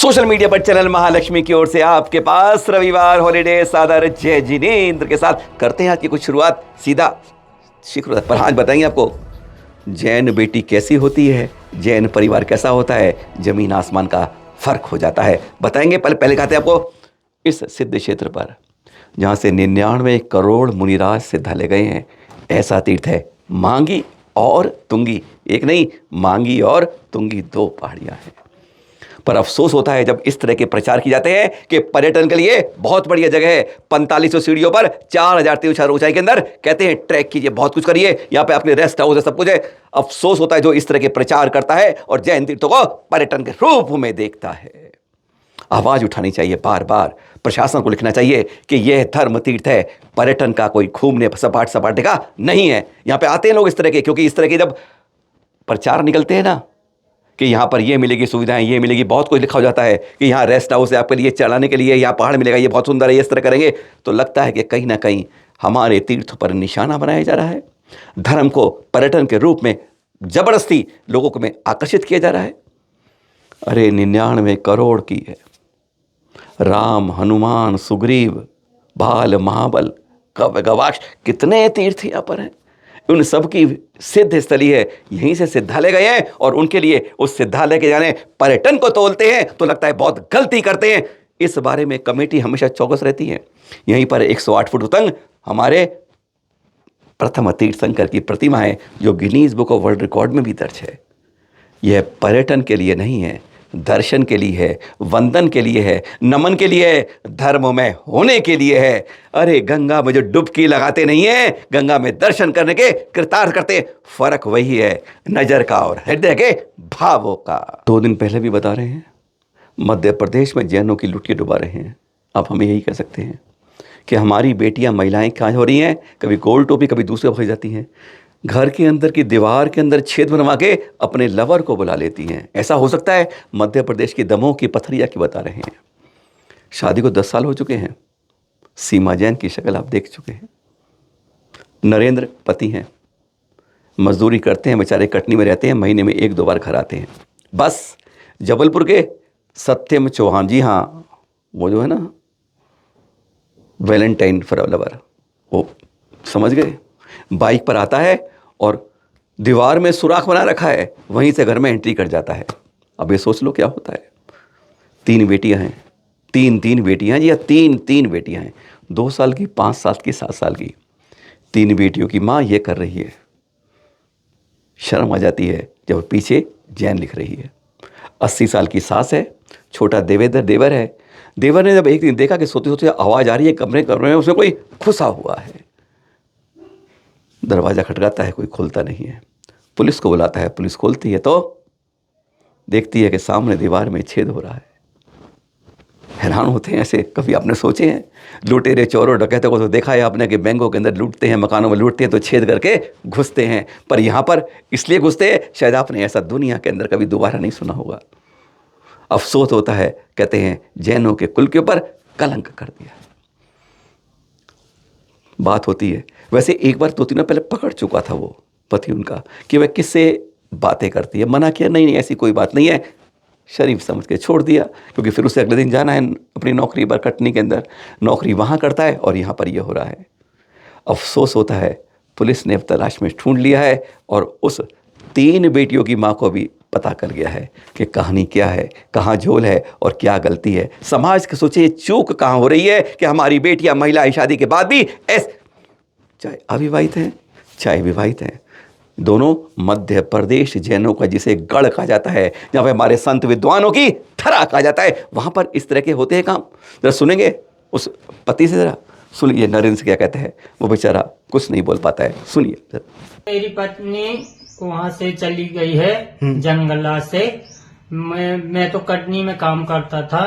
Social media पर channel Mahalakshmi की ओर से आपके पास रविवार हॉलीडे सादर जय जिनेंद्र के साथ करते हैं आज की कुछ शुरुआत सीधा शिखर पर। आज बताएंगे आपको जैन बेटी कैसी होती है, जैन परिवार कैसा होता है, जमीन आसमान का फर्क हो जाता है। बताएंगे पहले कहते हैं आपको इस सिद्ध क्षेत्र पर जहाँ से 99 करोड़ मुनिराज सिद्धालय गए हैं, ऐसा तीर्थ है मांगी और तुंगी। एक नहीं, मांगी और तुंगी दो पहाड़ियाँ हैं। पर अफसोस होता है जब इस तरह के प्रचार किए जाते हैं कि पर्यटन के लिए बहुत बढ़िया जगह है, 4500 सीढ़ियों पर 4300 ऊंचाई के अंदर कहते हैं ट्रैक कीजिए, बहुत कुछ करिए, यहाँ पे अपने रेस्ट हाउस है, सब कुछ है। अफसोस होता है जो इस तरह के प्रचार करता है और जैन तीर्थों को पर्यटन के रूप में देखता है। आवाज उठानी चाहिए, बार बार प्रशासन को लिखना चाहिए कि यह धर्म तीर्थ है, पर्यटन का कोई घूमने सपाटे का नहीं है। यहाँ पे आते हैं लोग इस तरह के, क्योंकि इस तरह के जब प्रचार निकलते हैं ना कि यहाँ पर ये मिलेगी सुविधाएं, ये मिलेगी, बहुत कुछ लिखा हो जाता है कि यहाँ रेस्ट हाउस है आपके लिए चलाने के लिए, यहाँ पहाड़ मिलेगा, ये बहुत सुंदर है, इस तरह करेंगे, तो लगता है कि कहीं ना कहीं हमारे तीर्थ पर निशाना बनाया जा रहा है। धर्म को पर्यटन के रूप में जबरदस्ती लोगों को में आकर्षित किया जा रहा है। अरे 99 करोड़ की है, राम, हनुमान, सुग्रीव, बाल, महाबल, गवाक्ष, कितने तीर्थ यहाँ पर हैं। उन सब की सिद्ध स्थली है, यहीं से सिद्धालय गए हैं और उनके लिए उस सिद्धालय के जाने पर्यटन को तोलते हैं तो लगता है बहुत गलती करते हैं। इस बारे में कमेटी हमेशा चौकस रहती है। यहीं पर 108 फुट उतंग हमारे प्रथम तीर्थंकर की प्रतिमा है जो Guinness book of world record में भी दर्ज है। यह पर्यटन के लिए नहीं है, दर्शन के लिए है, वंदन के लिए है, नमन के लिए है, धर्म में होने के लिए है। अरे गंगा में जो डुबकी लगाते नहीं है, गंगा में दर्शन करने के कृतार्थ करते, फर्क वही है, नजर का और हृदय के भावों का। 2 दिन पहले भी बता रहे हैं, मध्य प्रदेश में जैनों की लुटिया डुबा रहे हैं। अब हम यही कह सकते हैं कि हमारी बेटियां महिलाएं क्या हो रही हैं, कभी गोल टोपी कभी दूसरे हो जाती हैं, घर के अंदर की दीवार के अंदर छेद बनवा के अपने लवर को बुला लेती हैं। ऐसा हो सकता है मध्य प्रदेश की दमोह की पथरिया की बता रहे हैं। शादी को 10 साल हो चुके हैं, सीमा जैन की शक्ल आप देख चुके हैं। नरेंद्र पति हैं, मजदूरी करते हैं, बेचारे कटनी में रहते हैं, महीने में 1-2 बार घर आते हैं। बस जबलपुर के सत्यम चौहान, जी हाँ वो जो है ना वैलेंटाइन फ्लावर, वो समझ गए, बाइक पर आता है और दीवार में सुराख बना रखा है, वहीं से घर में एंट्री कर जाता है। अब ये सोच लो क्या होता है। 3 बेटियां हैं, 3 बेटियां हैं जी, या 3 बेटियां हैं, 2 साल की, 5 साल की, 7 साल की, 3 बेटियों की माँ ये कर रही है। शर्म आ जाती है जब पीछे जैन लिख रही है। 80 साल की सास है, छोटा देवर है। देवर ने जब एक दिन देखा कि सोते सोते आवाज आ रही है कमरे में, उसमें कोई घुसा हुआ है। दरवाज़ा खटकाता है, कोई खोलता नहीं है। पुलिस को बुलाता है, पुलिस खोलती है तो देखती है कि सामने दीवार में छेद हो रहा है। हैरान होते हैं, ऐसे कभी आपने सोचे हैं? लुटेरे चोरों डकैतों को तो देखा है आपने कि बैंकों के अंदर लूटते हैं, मकानों में लूटते हैं तो छेद करके घुसते हैं, पर यहाँ पर इसलिए घुसते हैं शायद आपने ऐसा दुनिया के अंदर कभी दोबारा नहीं सुना होगा। अफसोस होता है, कहते हैं जैनों के कुल के ऊपर कलंक कर दिया। बात होती है, वैसे एक बार 2-3 दिन पहले पकड़ चुका था वो पति उनका कि वह किससे बातें करती है। मना किया, नहीं ऐसी कोई बात नहीं है, शरीफ समझ के छोड़ दिया, क्योंकि फिर उसे अगले दिन जाना है अपनी नौकरी पर, कटनी के अंदर नौकरी वहाँ करता है और यहाँ पर यह हो रहा है। अफसोस होता है, पुलिस ने अब तलाश में ढूंढ लिया है और उस 3 बेटियों की माँ को भी पता कर गया है कि कहानी क्या है, कहाँ झोल है और क्या गलती है। समाज के सोचे चूक कहाँ हो रही है कि हमारी बेटियां महिलाएं शादी के बाद भी चाहे अविवाहित हैं चाहे विवाहित हैं, दोनों मध्य प्रदेश जैनों का जिसे गढ़ कहा जाता है, जहाँ पे हमारे संत विद्वानों की धरा कहा जाता है, वहाँ पर इस तरह के होते हैं काम। जरा सुनेंगे उस पति से, जरा सुनिए नरेंद्र से क्या कहते हैं। वो बेचारा कुछ नहीं बोल पाता है, सुनिए। मेरी पत्नी वहाँ से चली गई है जंगला से। मैं तो कटनी में काम करता था,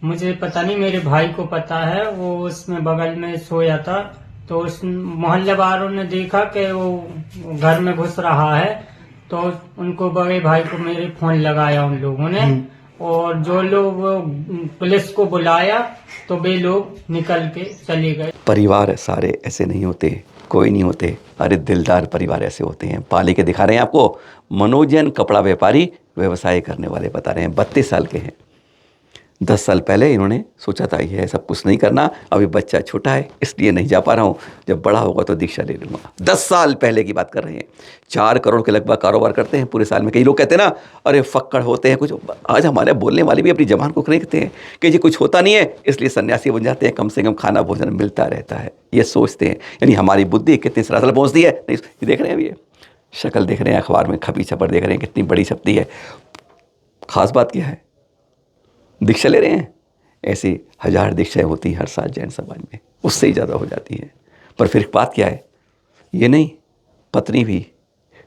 मुझे पता नहीं, मेरे भाई को पता है, वो उसमें बगल में सोया था, तो उस मोहल्ले वालों ने देखा कि वो घर में घुस रहा है, तो उनको बड़े भाई को मेरे फोन लगाया उन लोगों ने, और जो लोग पुलिस को बुलाया तो वे लोग निकल के चले गए। परिवार सारे ऐसे नहीं होते, कोई नहीं होते। अरे दिलदार परिवार ऐसे होते हैं। पाले के दिखा रहे हैं आपको, मनोज जैन कपड़ा व्यापारी, व्यवसाय करने वाले बता रहे हैं, 32 साल के हैं। 10 साल पहले इन्होंने सोचा था ये सब कुछ नहीं करना, अभी बच्चा छोटा है इसलिए नहीं जा पा रहा हूँ, जब बड़ा होगा तो दीक्षा ले लूँगा। 10 साल पहले की बात कर रहे हैं। 4 करोड़ के लगभग कारोबार करते हैं पूरे साल में। कई लोग कहते हैं ना, अरे फक्कड़ होते हैं कुछ। आज हमारे बोलने वाले भी अपनी जबान को खरीदते हैं कि जी कुछ होता नहीं है इसलिए सन्यासी बन जाते हैं, कम से कम खाना भोजन मिलता रहता है, ये सोचते हैं। यानी हमारी बुद्धि कितनी सरासर पहुँचती है। नहीं, ये देख रहे हैं अभी, ये शक्ल देख रहे हैं अखबार में, खबी छपर देख रहे हैं कितनी बड़ी छपती है। खास बात क्या है, दीक्षा ले रहे हैं। ऐसी 1000 दीक्षाएं होती हैं हर साल जैन समाज में, उससे ही ज़्यादा हो जाती हैं। पर फिर बात क्या है, ये नहीं, पत्नी भी,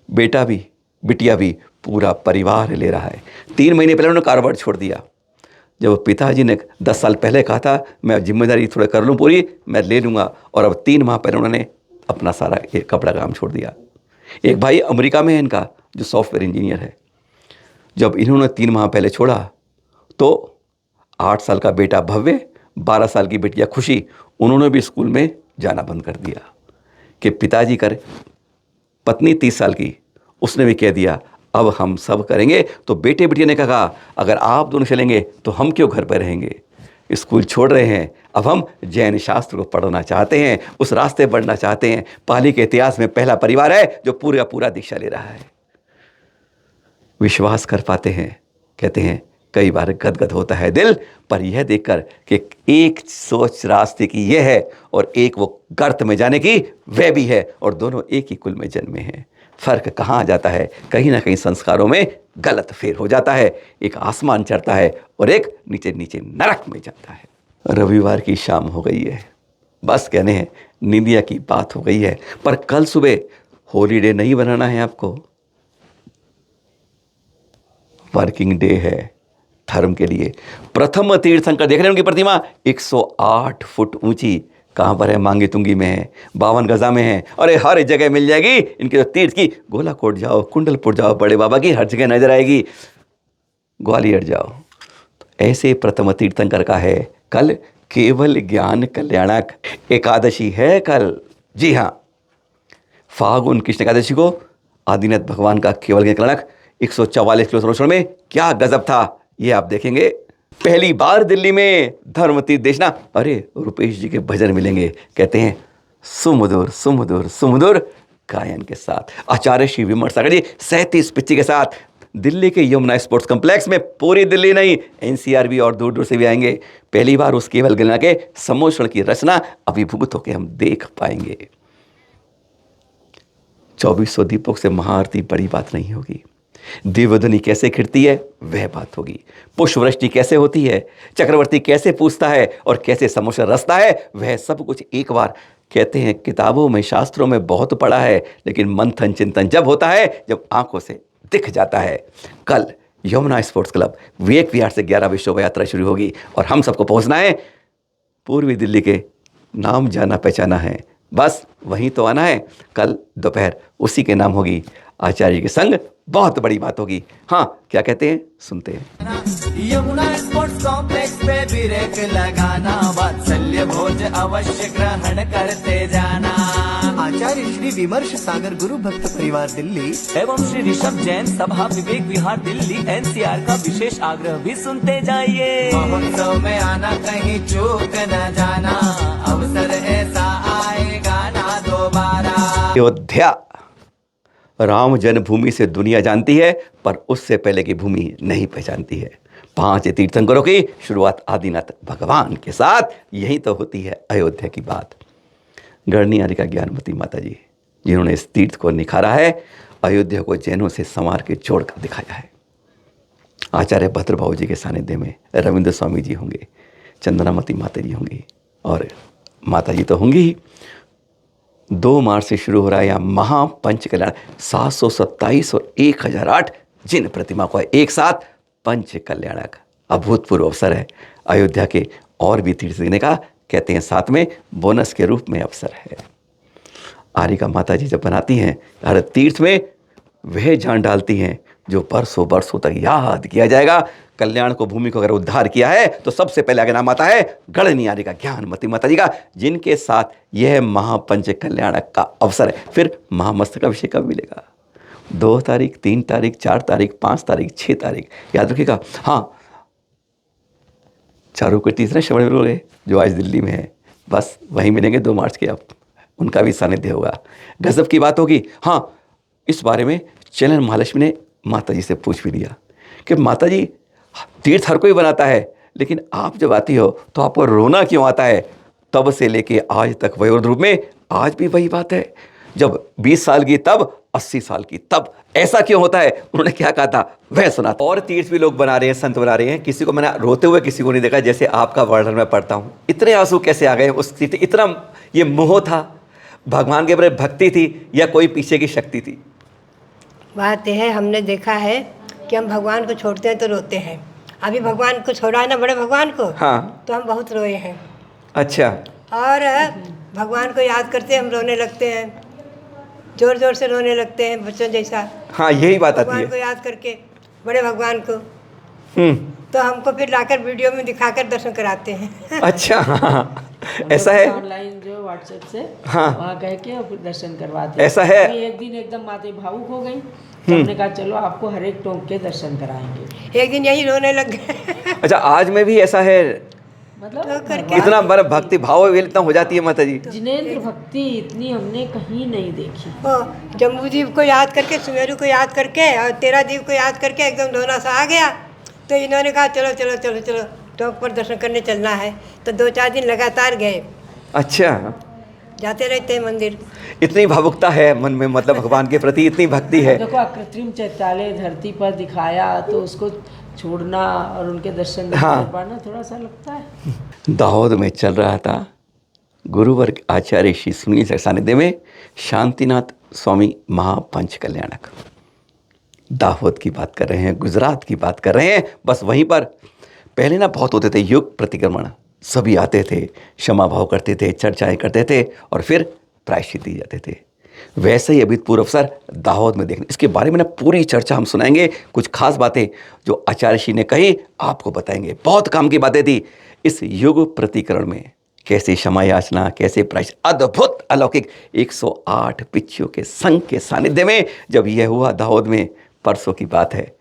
बेटा भी, बिटिया भी, पूरा परिवार ले रहा है। 3 महीने पहले उन्होंने कारोबार छोड़ दिया। जब पिताजी ने 10 साल पहले कहा था मैं जिम्मेदारी थोड़ा कर लूँ पूरी, मैं ले लूँगा, और अब 3 माह पहले उन्होंने अपना सारा ये कपड़ा काम छोड़ दिया। एक भाई अमेरिका में है इनका, जो सॉफ्टवेयर इंजीनियर है। जब इन्होंने 3 माह पहले छोड़ा तो 8 साल का बेटा भव्य, 12 साल की बेटिया खुशी, उन्होंने भी स्कूल में जाना बंद कर दिया कि पिताजी करे। पत्नी 30 साल की, उसने भी कह दिया अब हम सब करेंगे। तो बेटे बेटिया ने कहा अगर आप दोनों चलेंगे तो हम क्यों घर पर रहेंगे। स्कूल छोड़ रहे हैं, अब हम जैन शास्त्र को पढ़ना चाहते हैं, उस रास्ते बढ़ना चाहते हैं। पाली के इतिहास में पहला परिवार है जो पूरा पूरा दीक्षा ले रहा है। विश्वास कर पाते हैं, कहते हैं कई बार गदगद होता है दिल, पर यह देखकर कि एक सोच रास्ते की यह है और एक वो गर्त में जाने की वह भी है, और दोनों एक ही कुल में जन्मे हैं। फ़र्क कहाँ आ जाता है, कहीं ना कहीं संस्कारों में गलत फेर हो जाता है। एक आसमान चढ़ता है और एक नीचे नीचे नरक में जाता है। रविवार की शाम हो गई है, बस कहने हैं निंदिया की बात हो गई है, पर कल सुबह हॉलीडे नहीं बनाना है आपको। वर्किंग डे है धर्म के लिए। प्रथम तीर्थंकर देख रहे हैं उनकी प्रतिमा 108 फुट ऊंची। कहाँ पर है, मांगी तुंगी में है, 52 गजा में है। अरे हर जगह मिल जाएगी इनके जो तीर्थ की। गोलाकोट जाओ, कुंडलपुर जाओ, बड़े बाबा की हर जगह नजर आएगी। ग्वालियर जाओ, तो ऐसे प्रथम तीर्थंकर का है कल केवल ज्ञान कल्याणक एकादशी है कल। जी हाँ, फागुन कृष्ण एकादशी को आदिनाथ भगवान का केवल ज्ञान कल्याणक 144 किलो सर्वेक्षण में क्या गजब था, ये आप देखेंगे। पहली बार दिल्ली में धर्म तीर्थ देखना। अरे रुपेश जी के भजन मिलेंगे, कहते हैं सुमधुर सुमधुर सुमधुर गायन के साथ। आचार्य श्री विमल सागर जी 37 पिच्ची के साथ दिल्ली के यमुना स्पोर्ट्स कॉम्प्लेक्स में। पूरी दिल्ली नहीं, एनसीआर भी और दूर दूर से भी आएंगे। पहली बार उस केवल गणना के सम्मोषण की रचना अभिभूत होकर हम देख पाएंगे। 2400 दीपों से महाआरती बड़ी बात नहीं होगी। देवध्वनि कैसे खिड़ती है वह बात होगी। पुष्पवृष्टि कैसे होती है, चक्रवर्ती कैसे पूछता है और कैसे सम्मोषण रचता है, वह सब कुछ एक बार। कहते हैं किताबों में शास्त्रों में बहुत पढ़ा है, लेकिन मंथन चिंतन जब होता है जब आंखों से दिख जाता है। कल यमुना स्पोर्ट्स क्लब विवेक विहार से 11 बजे शोभा यात्रा शुरू होगी और हम सबको पहुंचना है पूर्वी दिल्ली के नाम जाना पहचाना है, बस वहीं तो आना है। कल दोपहर उसी के नाम होगी, आचार्य के संग बहुत बड़ी बात होगी। हाँ, क्या कहते हैं सुनते हैं। यमुना स्पोर्ट्स कॉम्प्लेक्स पे ब्रेक लगाना, वात्सल्य भोज अवश्य ग्रहण करते जाना। आचार्य श्री विमर्श सागर गुरु भक्त परिवार दिल्ली एवं श्री ऋषभ जैन सभा विवेक विहार दिल्ली एनसीआर का विशेष आग्रह भी सुनते जाइए। महोत्सव में आना, कहीं चूक न जाना, अवसर ऐसा आएगा ना दोबारा। अयोध्या राम जन्मभूमि से दुनिया जानती है, पर उससे पहले की भूमि नहीं पहचानती है। 5 तीर्थंकरों की शुरुआत आदिनाथ भगवान के साथ, यही तो होती है अयोध्या की बात। गढ़नी आदि का ज्ञानमती माता जी, जिन्होंने इस तीर्थ को निखारा है, अयोध्या को जैनों से संवार के जोड़ कर दिखाया है। आचार्य भद्रभाऊ जी के सानिध्य में रविंद्र स्वामी जी होंगे, चंद्रामती माता जी होंगी, और माता जी तो होंगी ही। 2 मार्च से शुरू हो रहा है यहाँ महापंच कल्याण। 727 और 1008 जिन प्रतिमा को है एक साथ पंच कल्याणक, अभूतपूर्व अवसर है। अयोध्या के और भी तीर्थ देने का, कहते हैं साथ में बोनस के रूप में अवसर है। आरिका माता जी जब बनाती हैं हर तीर्थ में, वह जान डालती हैं जो बरसों बरसों तक याद किया जाएगा। कल्याण को, भूमि को अगर उद्धार किया है तो सबसे पहले आगे नाम आता है गढ़नी आदि का ज्ञानमती माता जी का, जिनके साथ यह महापंच कल्याणक का अवसर है। फिर महामस्तक अभिषेक कब मिलेगा? 2 तारीख, 3 तारीख, 4 तारीख, 5 तारीख, 6 तारीख, याद रखिएगा। हाँ, चारों को तीसरे श्रवण बेलगोले जो आज दिल्ली में है, बस वहीं मिलेंगे 2 मार्च के। अब उनका भी सानिध्य होगा, गजब की बात होगी। हाँ, इस बारे में चैनल महालक्ष्मी ने माता जी से पूछ भी लिया कि माता जी, तीर्थ हर कोई बनाता है, लेकिन आप जब आती हो तो आपको रोना क्यों आता है? तब से लेके आज तक वयोवृद्ध रूप में आज भी वही बात है, जब 20 साल की तब, 80 साल की तब, ऐसा क्यों होता है? उन्होंने क्या कहा था वह सुना। और तीर्थ भी लोग बना रहे हैं, संत बना रहे हैं, किसी को मैंने रोते हुए किसी को नहीं देखा जैसे आपका वर्णन मैं पढ़ता हूँ। इतने आंसू कैसे आ गए उस तीर्थ? इतना ये मोह था, भगवान के प्रति भक्ति थी या कोई पीछे की शक्ति थी? बात यह है, हमने देखा है कि हम भगवान को छोड़ते हैं तो रोते हैं। अभी भगवान को छोड़ा है ना, बड़े भगवान को, हाँ, तो हम बहुत रोए हैं। अच्छा, और भगवान को याद करते हम रोने लगते हैं, जोर जोर से रोने लगते हैं बच्चों जैसा। हाँ, यही बात आती भगवान है। को याद करके, बड़े भगवान को, हम्म, तो हमको फिर लाकर वीडियो में दिखाकर दर्शन कराते हैं। अच्छा, हाँ, ऐसा है। ऑनलाइन जो व्हाट्सएप से हाँ, वहाँ कह के और फिर दर्शन करवाते हैं। ऐसा है। अभी एक दिन एकदम माते भावुक हो गई, तो हमने कहा चलो आपको हर एक टोक के दर्शन कराएंगे। एक दिन यही रोने लग गए। अच्छा, आज में भी ऐसा है? तो करके मतलब इतना बड़ा भक्ति भाव इतना हो जाती है माता जी? जिनेंद्र भक्ति इतनी हमने कहीं नहीं देखी। जम्बू जीव को याद करके, सुमेरु को याद करके और 13 जीव को याद करके एकदम रोना सा आ गया। तो इन्होंने कहा चलो चलो चलो चलो टोक पर दर्शन करने चलना है। तो 2-4 दिन लगातार गए। अच्छा, जाते रहते हैं मंदिर। इतनी भावुकता है मन में, मतलब भगवान के प्रति इतनी भक्ति है। देखो, कृत्रिम चैत्यालय धरती पर दिखाया तो उसको छोड़ना और उनके दर्शन नहीं हाँ। कर पाना थोड़ा सा लगता है। दाहोद में चल रहा था गुरुवर आचार्य श्री सुनील के सानिध्य में शांतिनाथ स्वामी महापंच कल्याणक। दाहोद की बात कर रहे हैं, गुजरात की बात कर रहे हैं। बस वहीं पर पहले ना बहुत होते थे युग प्रतिक्रमण, सभी आते थे, क्षमा भाव करते थे, चर्चाएं करते थे और फिर प्रायश्चित दिए जाते थे। वैसे ही अभूतपूर्व अवसर दाहोद में देखने, इसके बारे में ना पूरी चर्चा हम सुनाएंगे। कुछ खास बातें जो आचार्य श्री ने कही आपको बताएंगे, बहुत काम की बातें थी। इस युग प्रतिकरण में कैसे क्षमा याचना, कैसे प्रायश्चित, अद्भुत अलौकिक 108 पिच्चियों के संघ के सानिध्य में जब यह हुआ दाहोद में, परसों की बात है,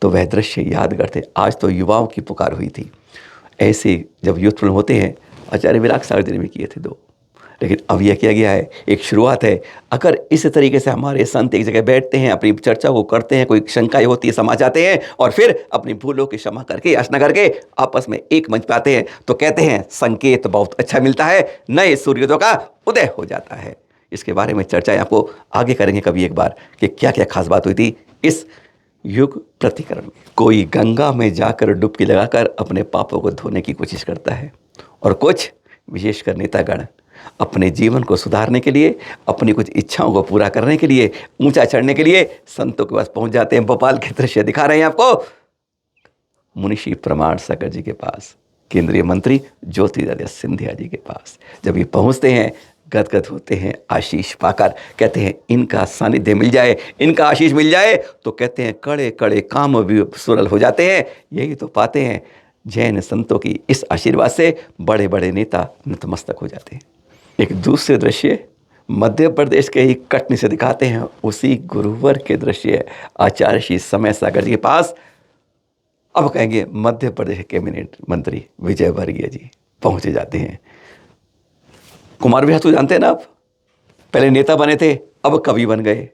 तो वह दृश्य यादगार थे। आज तो युवाओं की पुकार हुई थी। ऐसे जब यूथफुल होते हैं, आचार्य विराग सागर जी ने भी किए थे 2, लेकिन अब यह किया गया है, एक शुरुआत है। अगर इस तरीके से हमारे संत एक जगह बैठते हैं, अपनी चर्चा को करते हैं, कोई शंकाएं होती है समा जाते हैं और फिर अपनी भूलों की क्षमा करके, याचना करके आपस में एक मंच पे आते हैं, तो कहते हैं संकेत बहुत अच्छा मिलता है, नए सूर्योदय का उदय हो जाता है। इसके बारे में चर्चाएं आपको आगे करेंगे कभी एक बार कि क्या क्या खास बात हुई थी इस युग प्रतिकरण में। कोई गंगा में जाकर डुबकी लगाकर अपने पापों को धोने की कोशिश करता है और कुछ विशेषकर नेतागण अपने जीवन को सुधारने के लिए, अपनी कुछ इच्छाओं को पूरा करने के लिए, ऊंचा चढ़ने के लिए संतों के पास पहुंच जाते हैं। भोपाल के दृश्य दिखा रहे हैं आपको, मुनिषी प्रमाण सागर जी के पास, केंद्रीय मंत्री ज्योतिरादित्य सिंधिया जी के पास। जब ये पहुंचते हैं, गदगद होते हैं आशीष पाकर, कहते हैं इनका सानिध्य मिल जाए, इनका आशीष मिल जाए, तो कहते हैं कड़े कड़े काम भी सुरल हो जाते हैं। यही तो पाते हैं जैन संतों की इस आशीर्वाद से बड़े बड़े नेता नतमस्तक हो जाते हैं। एक दूसरे दृश्य मध्य प्रदेश के ही कटनी से दिखाते हैं, उसी गुरुवर के दृश्य आचार्य श्री समय सागर जी के पास। अब कहेंगे मध्य प्रदेश के कैबिनेट मंत्री विजय वर्गीय जी पहुंचे जाते हैं। कुमार विहार तो जानते हैं ना आप, पहले नेता बने थे, अब कवि बन गए।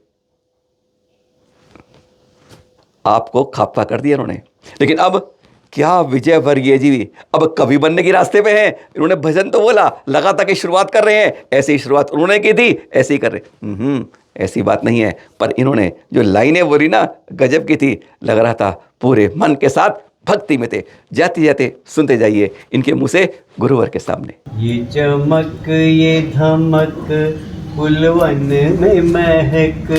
आपको खापा कर दिया उन्होंने, लेकिन अब क्या विजय वर्गीय जी अब कवि बनने के रास्ते पे हैं। इन्होंने भजन तो बोला, लगा था कि शुरुआत कर रहे हैं, ऐसे ही शुरुआत उन्होंने की थी, ऐसे ही कर रहे। ऐसी बात नहीं है, पर इन्होंने जो लाइनें बोली ना, गजब की थी। लग रहा था पूरे मन के साथ भक्ति में थे। जाते जाते सुनते जाइए इनके मुंह से गुरुवर के सामने। ये चमक ये धमक फुलवन में महक,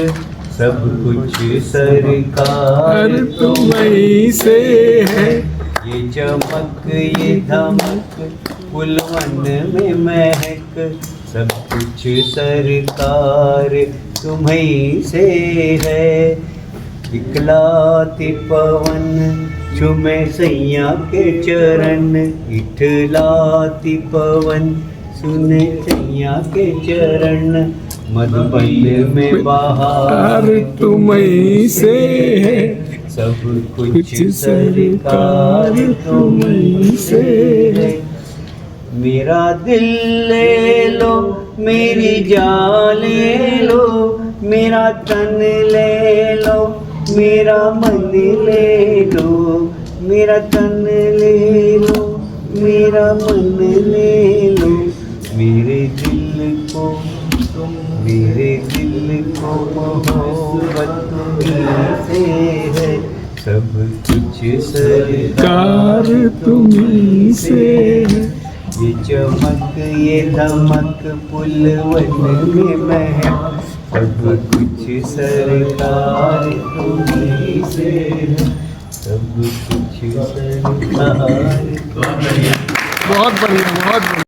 सब कुछ सरकार तुम्हीं से है। ये चमक ये धमक फुलवन में महक, सब कुछ सरकार तुम्हीं से है। इकलाती पवन चुमे सैया के चरण, इठलाती पवन सुने सैया के चरण। मधुबन में बहार तुम्हीं से है, सब कुछ सरकार तुम्हीं से है। मेरा दिल ले लो, मेरी जान ले लो, मेरा तन ले लो, मेरा मन ले लो, मेरा तन ले लो, मेरा मन ले लो। मेरे दिल को मोहब्बत तुम्हीं से है। सब कुछ सरकार तुम्हीं से है। ये चमक ये धमक पुलवन में महक, सब कुछ सरकार तुम्हीं से है। सब कुछ सरकार। बहुत बढ़िया, बहुत बढ़िया।